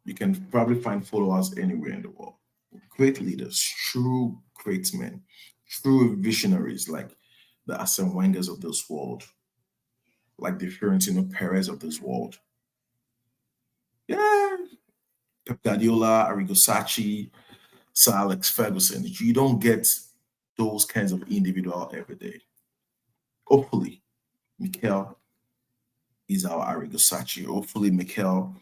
You can probably find followers anywhere in the world. Great leaders, true great men, true visionaries like the Arsene Wengers of this world, like the Fiorentino Perez of this world. Yeah, Pep Guardiola, Arrigo Sacchi, Sir Alex Ferguson. You don't get those kinds of individual every day. Hopefully, Mikel is our Arrigo Sacchi. Hopefully, Mikel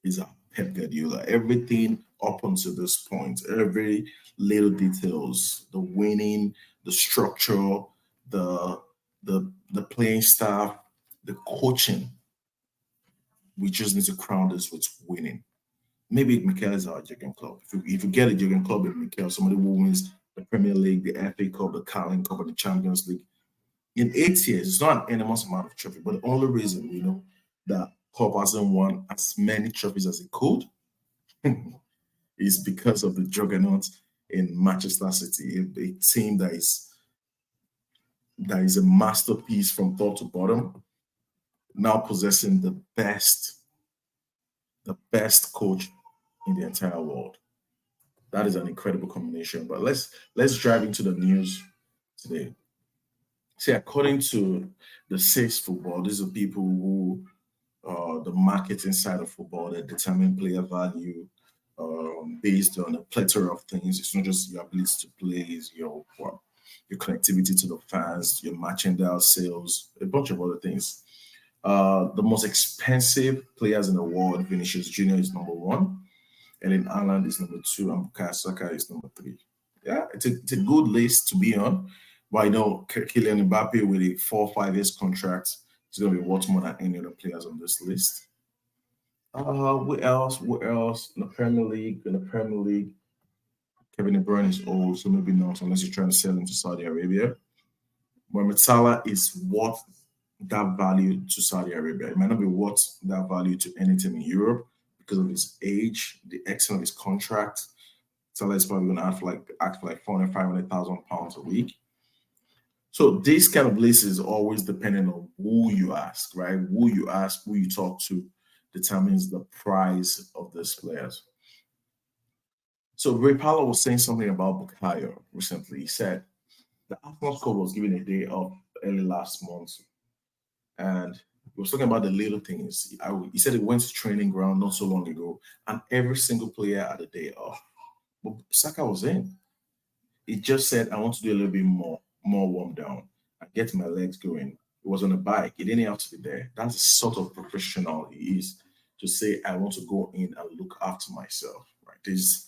is our Pep Guardiola. Everything up until this point, every little details, the winning, the structure, the the playing staff, the coaching. We just need to crown this with winning. Maybe Mikel is our Jurgen Club. If you get a Jurgen Club in Mikel, somebody who wins the Premier League, the FA Cup, the Carling Cup, and the Champions League in 8 years, it's not an enormous amount of trophy. But the only reason we know that Club hasn't won as many trophies as it could is because of the juggernaut in Manchester City, a team that is a masterpiece from top to bottom, now possessing the best coach in the entire world. That is an incredible combination. But let's drive into the news today. See, according to the six football, these are people who the marketing side of football that determine player value based on a plethora of things. It's not just your ability to play, it's your connectivity to the fans, your merchandise sales, a bunch of other things. The most expensive players in the world, Vinicius Junior is number one, and then Ireland is number two, and Bukayo Saka is number three. Yeah, it's a good list to be on. But I know Kylian Mbappe with a 4 or 5 years contract is going to be worth more than any other players on this list. What else? What else? In the Premier League, Kevin De Bruyne is old, so maybe not unless you're trying to sell him to Saudi Arabia. Mohamed Salah is worth that value to Saudi Arabia. It might not be worth that value to any team in Europe because of his age, the extent of his contract. Salah is probably going to act for like 400, 500,000 pounds a week. So this kind of list is always dependent on who you ask, right? Who you ask, who you talk to, determines the price of these players. So Ray Powell was saying something about Bukayo recently. He said the Arsenal squad was given a day off early last month, and he was talking about the little things. He said he went to training ground not so long ago, and every single player had a day off. But Saka was in. He just said, I want to do a little bit more warm down and get my legs going. It was on a bike. He didn't have to be there. That's the sort of professional he is to say, I want to go in and look after myself. Right. This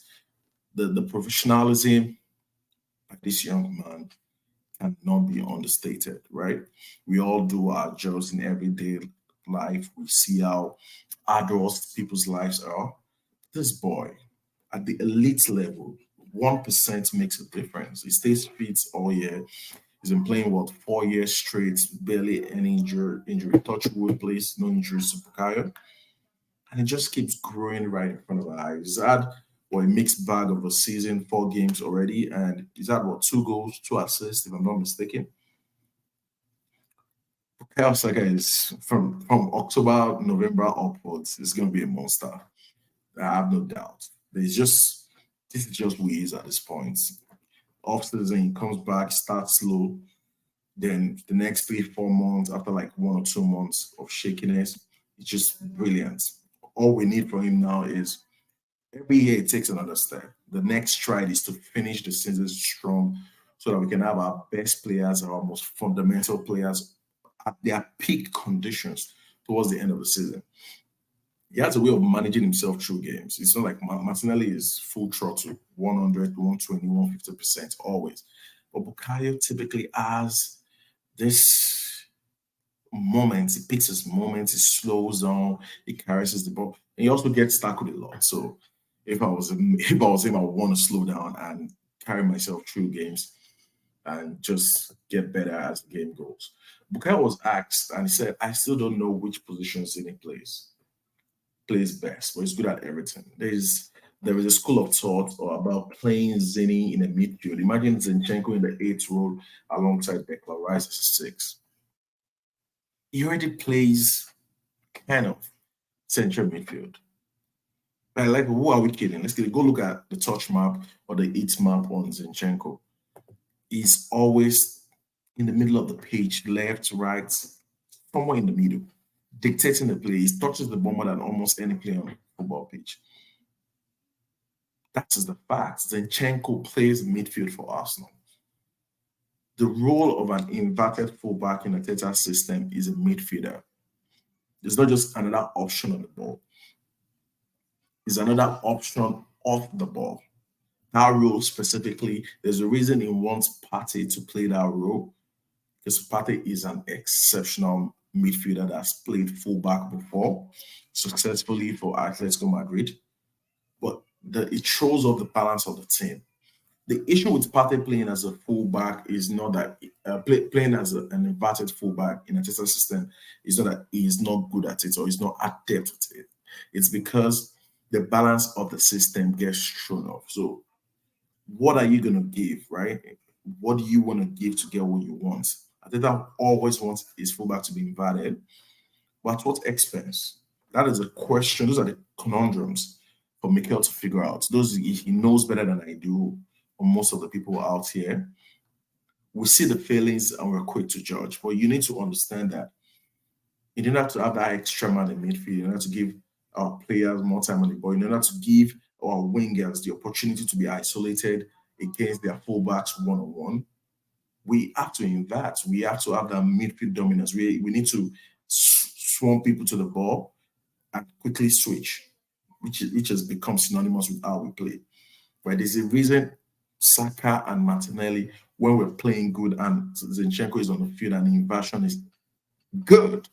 the professionalism of this young man cannot be understated, right? We all do our jobs in everyday life. We see how arduous people's lives are. This boy at the elite level, 1% makes a difference. He stays fit all year. He's been playing what 4 years straight, barely any injury. Touch wood, plays no injuries to Bukayo, and it just keeps growing right in front of our eyes. He's had a mixed bag of a season, 4 games already, and he's had what 2 goals, 2 assists, if I'm not mistaken. Bukayo Saka is from October, November upwards. It's going to be a monster. I have no doubt. There's just this is just who he is at this point. Off season, he comes back, starts slow. Then the next 3, 4 months, after like 1 or 2 months of shakiness, it's just brilliant. All we need from him now is every year it takes another step. The next stride is to finish the season strong so that we can have our best players, our most fundamental players at their peak conditions towards the end of the season. He has a way of managing himself through games. It's not like Martinelli is full throttle, 100, 120, 150% always. But Bukayo typically has this moment. He picks his moments, he slows down, he caresses the ball. And he also gets tackled a lot. So if I was him, I would want to slow down and carry myself through games and just get better as the game goes. Bukayo was asked and he said, I still don't know which position Zini plays best, but he's good at everything. There is a school of thought about playing Zini in the midfield. Imagine Zinchenko in the eighth role alongside Declan Rice as a six. He already plays kind of central midfield. Like, who are we kidding? Go look at the touch map or the heat map on Zinchenko. He's always in the middle of the page, left, right, somewhere in the middle, dictating the play. He touches the ball more than almost any player on the football pitch. That is the fact. Zinchenko plays midfield for Arsenal. The role of an inverted fullback in a Teta system is a midfielder. It's not just another option on the ball. It's another option off the ball. That role specifically, there's a reason he wants Partey to play that role because Partey is an exceptional midfielder that's played fullback before successfully for Atletico Madrid. But it shows off the balance of the team. The issue with Partey playing as a fullback is not that playing as an inverted fullback in a Teta system is not that he is not good at it or he's not adept at it. It's because the balance of the system gets thrown off. So what are you going to give, right? What do you want to give to get what you want? I think that always wants his fullback to be inverted, but at what expense? That is a question. Those are the conundrums for Mikel to figure out. Those he knows better than I do, or most of the people out here. We see the failings and we're quick to judge, but you need to understand that you don't have to have that extra man in midfield. You don't have to give our players more time on the ball. You don't have to give our wingers the opportunity to be isolated against their fullbacks one-on-one. We have to invert. We have to have that midfield dominance. We need to swarm people to the ball and quickly switch, which has become synonymous with how we play. Right? There's a reason Saka and Martinelli, when we're playing good and Zinchenko is on the field and the inversion is good,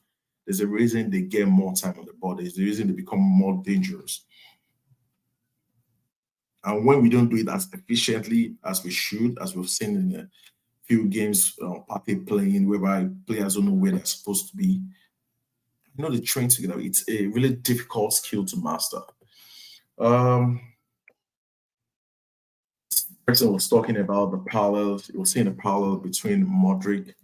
there's a reason they get more time on the ball. There's a reason they become more dangerous. And when we don't do it as efficiently as we should, as we've seen in a few games, Pape playing, whereby players don't know where they're supposed to be, they train together. It's a really difficult skill to master. Um, person was talking about the parallels. He was seeing a parallel between Modric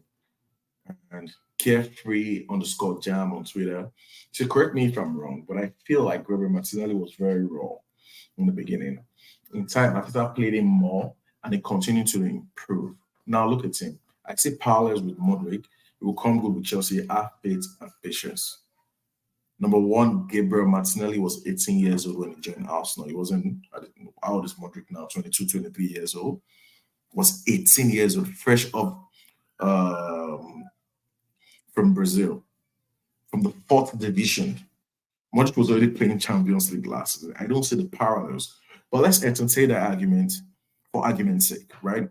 and Carefree underscore Jam on Twitter. So correct me if I'm wrong, but I feel like Gabriel Martinelli was very raw in the beginning. In time, Arteta played him more and he continued to improve. Now look at him. I see parallels with Modric. He will come good with Chelsea, have faith and patience. Number one, Gabriel Martinelli was 18 years old when he joined Arsenal. He wasn't, I don't know, how old is Modric now? 22, 23 years old. Was 18 years old, fresh up from Brazil, from the fourth division. Modric was already playing Champions League last season. I don't see the parallels. But let's entertain that argument for argument's sake, right?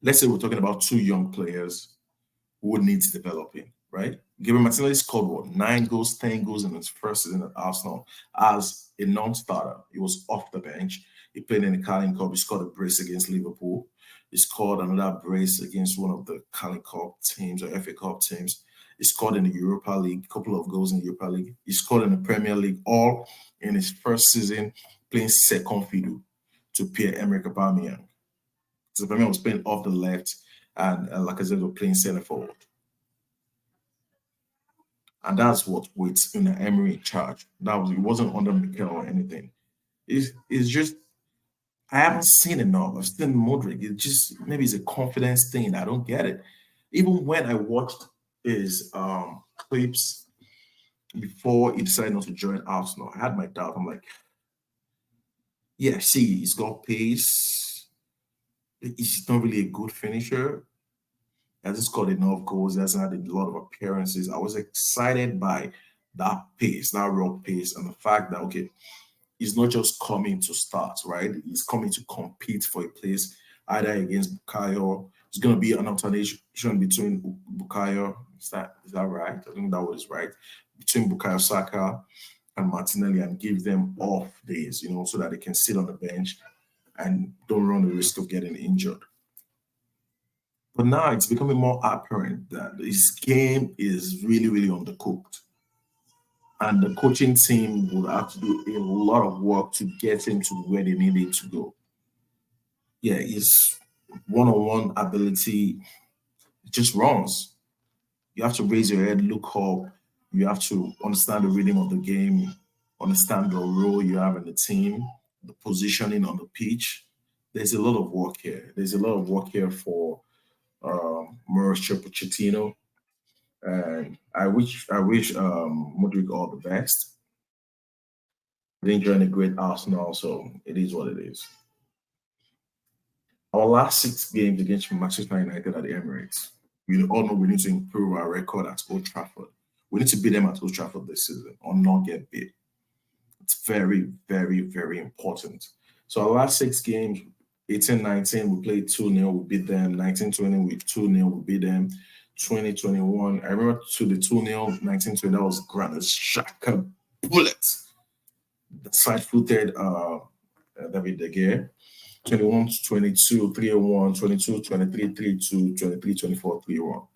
Let's say we're talking about two young players who needs developing, right? Gabriel Martinelli scored what, 9 goals, 10 goals in his first season at Arsenal as a non-starter. He was off the bench. He played in the Carling Cup. He scored a brace against Liverpool. He scored another brace against one of the Carling Cup teams or FA Cup teams. He scored in the Europa League, a couple of goals in the Europa League. He scored in the Premier League, all in his first season playing second fiddle to Pierre-Emerick Aubameyang. So Aubameyang was playing off the left and Lacazette was playing centre forward. And that's what with Emery in charge. It wasn't under Mikel or anything. It's just I haven't seen enough. I've seen Modric. It just maybe it's a confidence thing. I don't get it. Even when I watched his clips before he decided not to join Arsenal, I had my doubt. I'm like, yeah, see, he's got pace. He's not really a good finisher. He hasn't scored enough goals. He hasn't had a lot of appearances. I was excited by that pace, that raw pace, and the fact that, okay, he's not just coming to start, right? He's coming to compete for a place either against Bukayo. It's going to be an alternation between Bukayo. Is that right? I think that was right. Between Bukayo Saka and Martinelli and give them off days, so that they can sit on the bench and don't run the risk of getting injured. But now it's becoming more apparent that his game is really, really undercooked. And the coaching team will have to do a lot of work to get him to where they need him to go. Yeah, his one-on-one ability just runs. You have to raise your head, look up. You have to understand the rhythm of the game. understand the role you have in the team, the positioning on the pitch. There's a lot of work here. There's a lot of work here for Mauricio Pochettino, and I wish Modric all the best. They join a great Arsenal, so it is what it is. Our last 6 games against Manchester United at the Emirates, we all know we need to improve our record at Old Trafford. We need to beat them at Old Trafford this season or not get beat. It's very, very, very important. So our last 6 games, 18-19, we played 2-0, we beat them. 19-20, we 2-0, we beat them. 2021, I remember to the 2-0, 19-20, that was Granit Xhaka bullet. The side-footed David De Gea. 21 to 22, 3-1, 22, 23, 3-2, 23, 24, 3-1.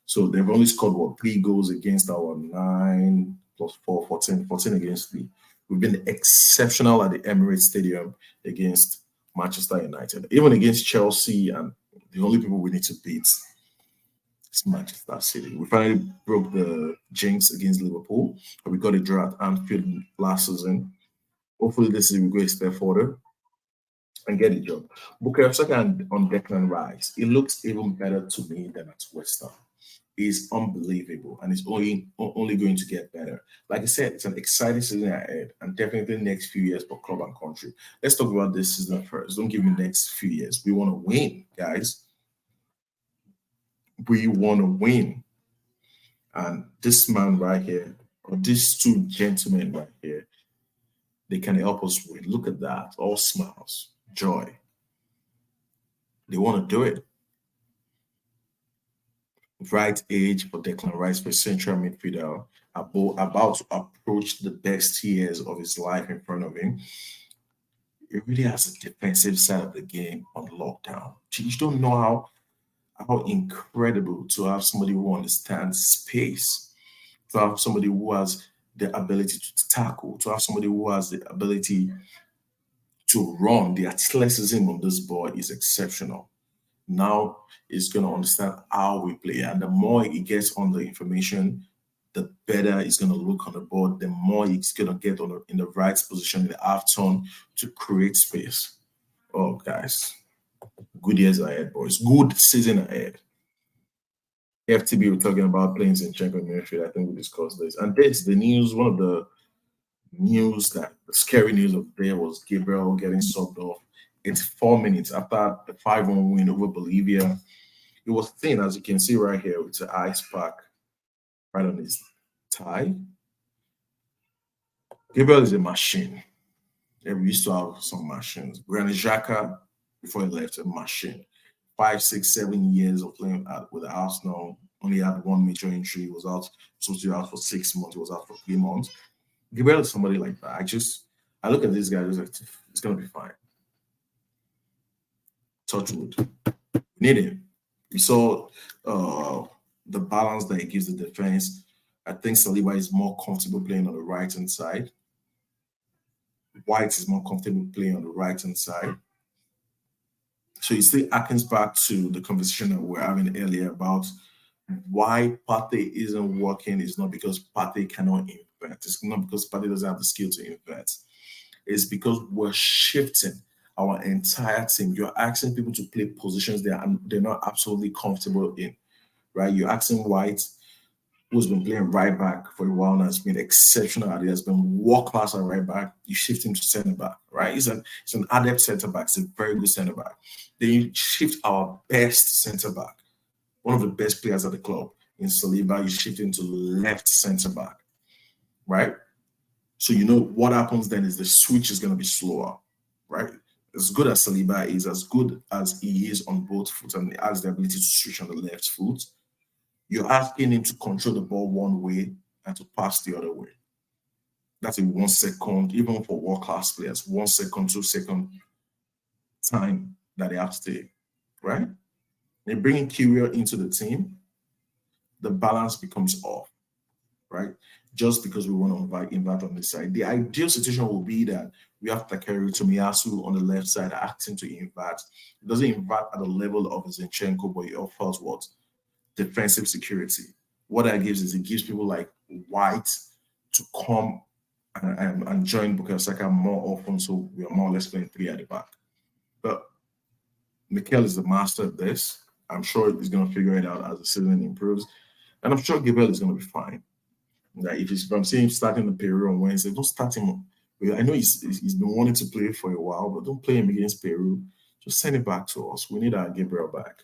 So they've only scored 3 goals against our 9 plus 4, 14, 14 against 3. We've been exceptional at the Emirates Stadium against Manchester United, even against Chelsea, and the only people we need to beat is Manchester City. We finally broke the jinx against Liverpool, but we got a draw at Anfield last season. Hopefully, this season we go a step further and get a job. Bukayo Saka on Declan Rice, it looks even better to me than at West Ham. Is unbelievable, and it's only going to get better. Like I said, it's an exciting season ahead, and definitely the next few years for club and country. Let's talk about this season first. Don't give me the next few years. We want to win, guys. We want to win, and this man right here, or these two gentlemen right here, they can help us win. Look at that, all smiles, joy. They want to do it. Right age for Declan Rice for central midfielder, about to approach the best years of his life in front of him. It really has a defensive side of the game on lockdown. You don't know how incredible to have somebody who understands space, to have somebody who has the ability to tackle, to have somebody who has the ability to run. The athleticism of this boy is exceptional. Now he's going to understand how we play. And the more he gets on the information, the better he's going to look on the board, the more he's going to get in the right position in the half turn to create space. Oh, guys, good years ahead, boys. Good season ahead. FTB, we're talking about playing in champion midfield. I think we discussed this. And that's the news. One of the news that the scary news of the day was Gabriel getting subbed off. It's 4 minutes after the 5-1 win over Bolivia. It was thin, as you can see right here, with the ice pack right on his thigh. Gabriel is a machine. Yeah, we used to have some machines. Granit Xhaka, before he left, a machine. 5, 6, 7 years of playing with Arsenal. Only had one major injury. He was supposed to be out for 6 months. He was out for 3 months. Gabriel is somebody like that. I look at this guy, like, it's going to be fine. Touch wood. We need him. We saw the balance that he gives the defense. I think Saliba is more comfortable playing on the right hand side. White is more comfortable playing on the right hand side. So it still harkens back to the conversation that we were having earlier about why Partey isn't working. It's not because Partey cannot invert. It's not because Partey doesn't have the skill to invert. It's because we're shifting our entire team. You're asking people to play positions they're not absolutely comfortable in, right? You're asking White, who's been playing right back for a while now, has been exceptional at it, has been world class at right back. You shift him to centre back, right? He's an adept centre back. He's a very good centre back. Then you shift our best centre back, one of the best players at the club in Saliba. You shift him to left centre back, right? So you know what happens then is the switch is going to be slower, right? As good as Saliba is, as good as he is on both foot and he has the ability to switch on the left foot, you're asking him to control the ball one way and to pass the other way. That's a 1 second, even for world-class players, 1 second, 2 second time that they have to take, right? And bringing Kirill into the team, the balance becomes off, right? Just because we want to invert on this side. The ideal situation will be that we have Takeru Tomiyasu on the left side acting to invert. It doesn't invert at the level of Zinchenko, but it offers what? Defensive security. What that gives is it gives people like White to come and join Bukayo Saka more often, so we are more or less playing three at the back. But Mikel is the master of this. I'm sure he's going to figure it out as the season improves, and I'm sure Gabriel is going to be fine. Like if I'm seeing him starting the Peru on Wednesday, don't start him. I know he's been wanting to play for a while, but don't play him against Peru. Just send it back to us. We need our Gabriel back.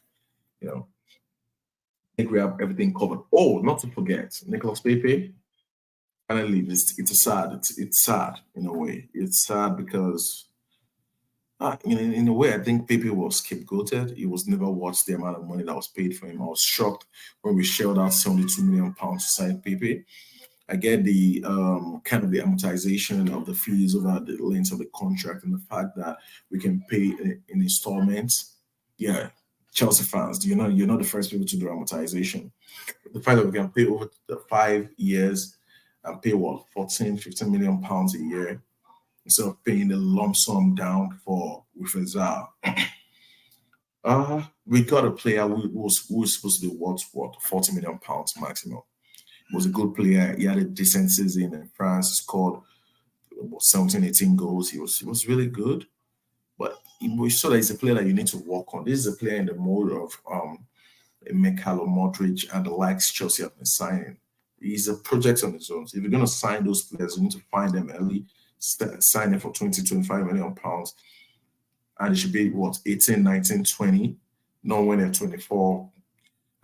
You know, I think we have everything covered. Oh, not to forget, Nicolas Pepe. Finally, it's sad. It's sad in a way. It's sad because in a way, I think Pepe was scapegoated. He was never worth the amount of money that was paid for him. I was shocked when we shelled out £72 million to sign Pepe. I get the kind of the amortization of the fees over the length of the contract and the fact that we can pay in installments. Yeah, Chelsea fans, do you know you're not the first people to do amortization. The fact that we can pay over the 5 years and pay what 14, 15 million pounds a year instead of paying the lump sum down for with Azar. We got a player who was supposed to be worth what 40 million pounds maximum. Was a good player. He had a decent season in France. He scored 17, 18 goals. He was really good. But we saw that he's a player that you need to work on. This is a player in the mode of Mikhailo Modric and the likes Chelsea have been signing. He's a project on his own. So if you're going to sign those players, you need to find them early, sign them for 20, 25 million pounds. And it should be what 18, 19, 20, not when they're 24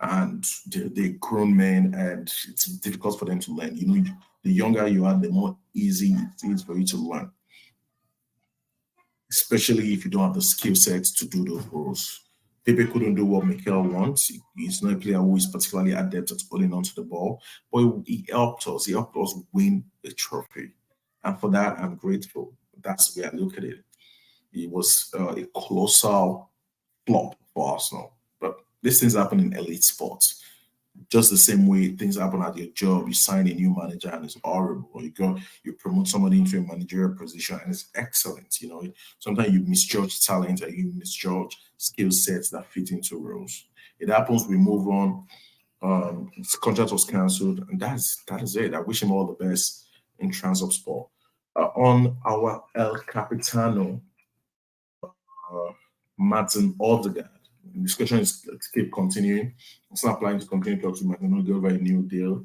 and they're grown men, and it's difficult for them to learn. The younger you are, the more easy it is for you to learn, especially if you don't have the skill sets to do those roles. Pepe couldn't do what Mikel wants. He's not a player who is particularly adept at holding onto the ball, but he helped us. He helped us win a trophy, and for that, I'm grateful. That's the way I look at it. It was a colossal flop for Arsenal, but these things happen in elite sports. Just the same way things happen at your job. You sign a new manager and it's horrible. Or you promote somebody into a managerial position and it's excellent. Sometimes you misjudge talent and you misjudge skill sets that fit into roles. It happens, we move on. His contract was cancelled, and that is it. I wish him all the best in Transport. On our El Capitano, Martin Odegaard. The discussion is keep continuing. It's not planning to continue talking to Martin Odegaard over a new deal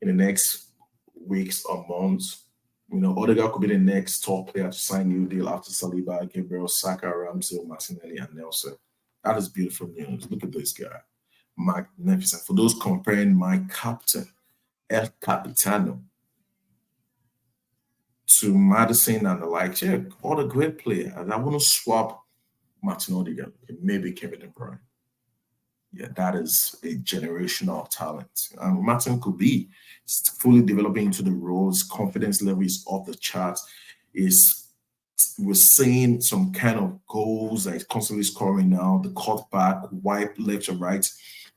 in the next weeks or months. Odegaard could be the next top player to sign a new deal after Saliba, Gabriel, Saka, Ramsey, Martinelli, and Nelson. That is beautiful news. Look at this guy. Magnificent. For those comparing my captain, El Capitano, to Madison and the likes, yeah, what a great player. And I want to swap Martin Odegaard, maybe Kevin De Bruyne. Yeah, that is a generational talent. And Martin could be fully developing into the roles. Confidence level is off the charts. We're seeing some kind of goals that he's constantly scoring now. The cut back, wipe left or right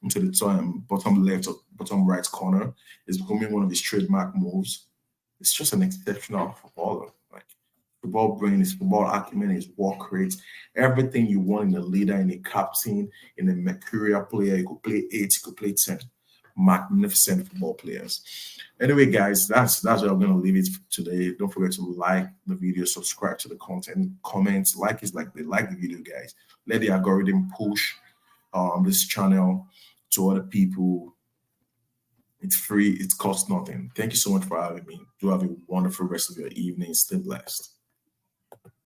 into the bottom left or bottom right corner is becoming one of his trademark moves. It's just an exceptional footballer. Like football brain, his football acumen, his work rate, everything you want in a leader, in a captain, in a mercurial player. You could play 8, you could play 10. Magnificent football players. Anyway, guys, that's where I'm going to leave it today. Don't forget to like the video, subscribe to the content, comment, like the video, guys. Let the algorithm push this channel to other people. It's free, it costs nothing. Thank you so much for having me. Do have a wonderful rest of your evening. Stay blessed.